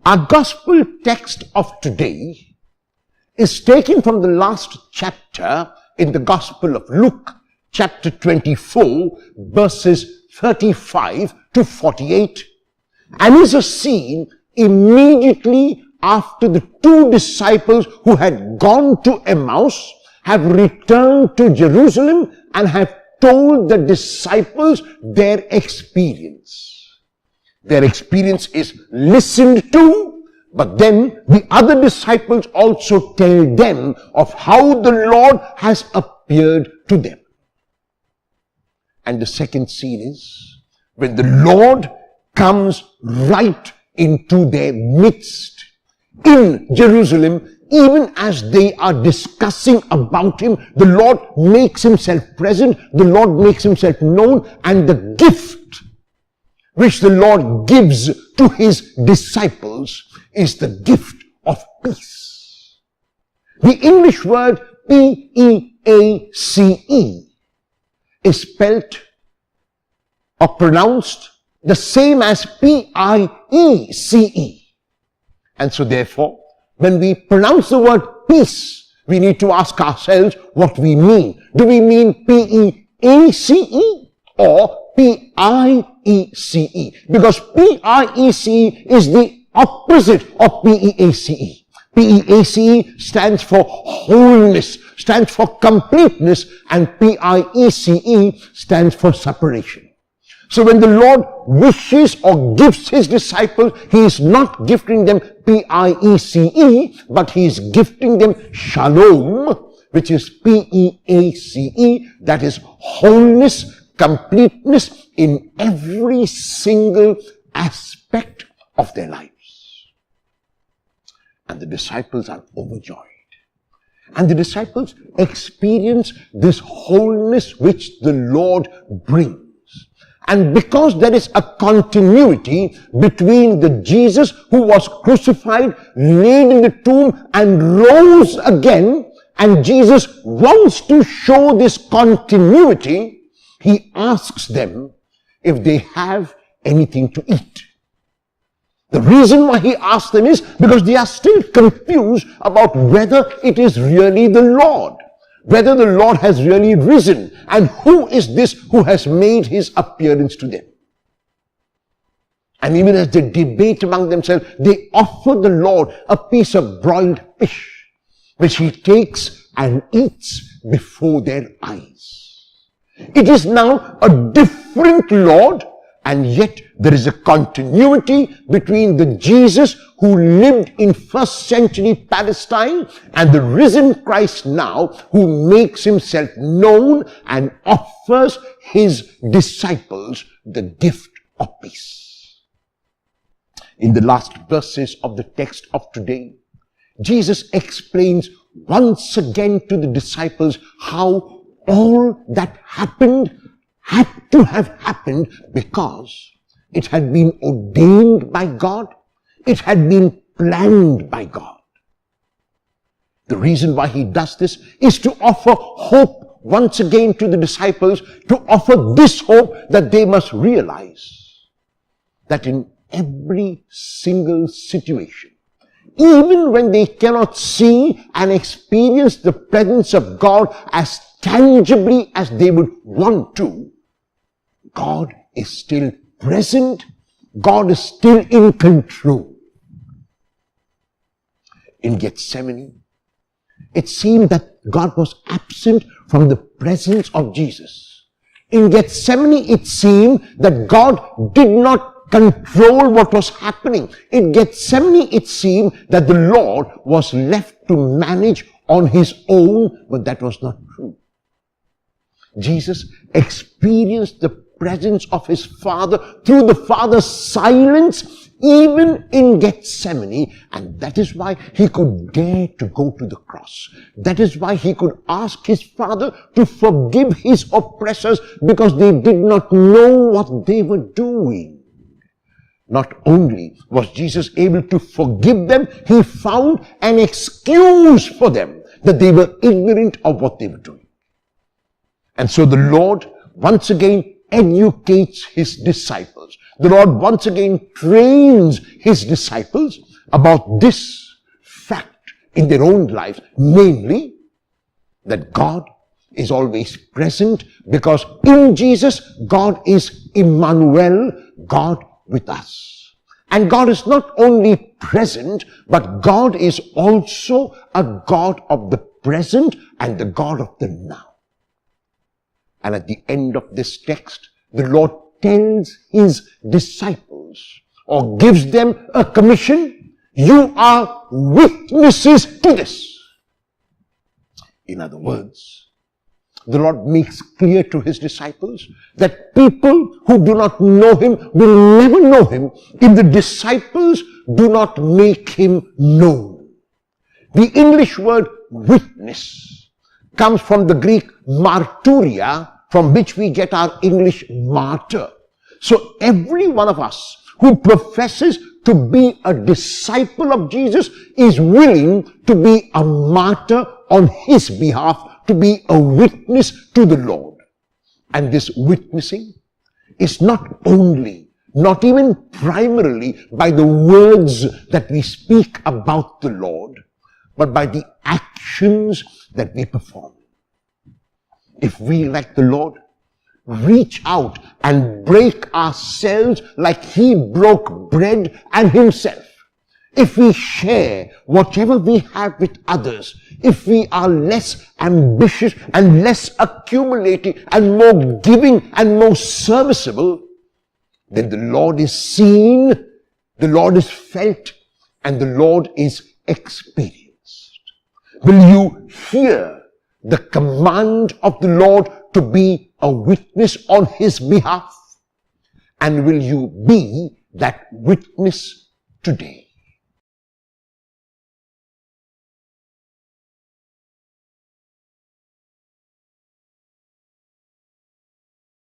Our gospel text of today is taken from the last chapter in the Gospel of Luke, chapter 24, verses 35 to 48, and is a scene immediately after the two disciples who had gone to Emmaus have returned to Jerusalem and have told the disciples their experience. Their experience is listened to, but then the other disciples also tell them of how the Lord has appeared to them. And the second scene is when the Lord comes right into their midst in Jerusalem. Even as they are discussing about him, the Lord makes himself present, the Lord makes himself known, and the gift which the Lord gives to his disciples is the gift of peace. The English word P-E-A-C-E is spelt or pronounced the same as P-I-E-C-E. And so therefore, when we pronounce the word peace, we need to ask ourselves what we mean. Do we mean P-E-A-C-E or P-I-E-C-E? Because P-I-E-C-E is the opposite of P-E-A-C-E. P-E-A-C-E stands for wholeness, stands for completeness, and P-I-E-C-E stands for separation. So when the Lord wishes or gives his disciples, he is not gifting them P-I-E-C-E, but he is gifting them shalom, which is P-E-A-C-E, that is wholeness, completeness in every single aspect of their lives. And the disciples are overjoyed. And the disciples experience this wholeness which the Lord brings. And because there is a continuity between the Jesus who was crucified, laid in the tomb, and rose again, and Jesus wants to show this continuity, he asks them if they have anything to eat. The reason why he asks them is because they are still confused about whether it is really the Lord, whether the Lord has really risen, and who is this who has made his appearance to them. And even as they debate among themselves, they offer the Lord a piece of broiled fish, which he takes and eats before their eyes. It is now a different Lord, and yet there is a continuity between the Jesus who lived in first century Palestine and the risen Christ now who makes himself known and offers his disciples the gift of peace. In the last verses of the text of today, Jesus explains once again to the disciples how all that happened had to have happened because it had been ordained by God. It had been planned by God. The reason why he does this is to offer hope once again to the disciples, to offer this hope that they must realize that in every single situation, even when they cannot see and experience the presence of God as tangibly as they would want to, God is still present. God is still in control. In Gethsemane, it seemed that God was absent from the presence of Jesus. In Gethsemane, it seemed that God did not control what was happening. In Gethsemane, it seemed that the Lord was left to manage on his own, but that was not true. Jesus experienced the presence of his Father through the Father's silence even in Gethsemane, and that is why he could dare to go to the cross. That is why he could ask his Father to forgive his oppressors because they did not know what they were doing. Not only was Jesus able to forgive them, he found an excuse for them that they were ignorant of what they were doing. And so the Lord once again educates his disciples the Lord once again trains his disciples about this fact in their own lives, namely that God is always present, because in Jesus, God is Emmanuel, God with us. And God is not only present, but God is also a God of the present and the God of the now. And at the end of this text, the Lord tells his disciples, or gives them a commission: you are witnesses to this. In other words, the Lord makes clear to his disciples that people who do not know him will never know him if the disciples do not make him known. The English word witness comes from the Greek marturia, from which we get our English martyr. So every one of us who professes to be a disciple of Jesus is willing to be a martyr on his behalf, to be a witness to the Lord. And this witnessing is not only, not even primarily by the words that we speak about the Lord, but by the actions that we perform. If we, like the Lord, reach out and break ourselves like he broke bread and himself, if we share whatever we have with others, if we are less ambitious and less accumulating and more giving and more serviceable, then the Lord is seen, the Lord is felt, and the Lord is experienced. Will you hear the command of the Lord to be a witness on his behalf? And will you be that witness today?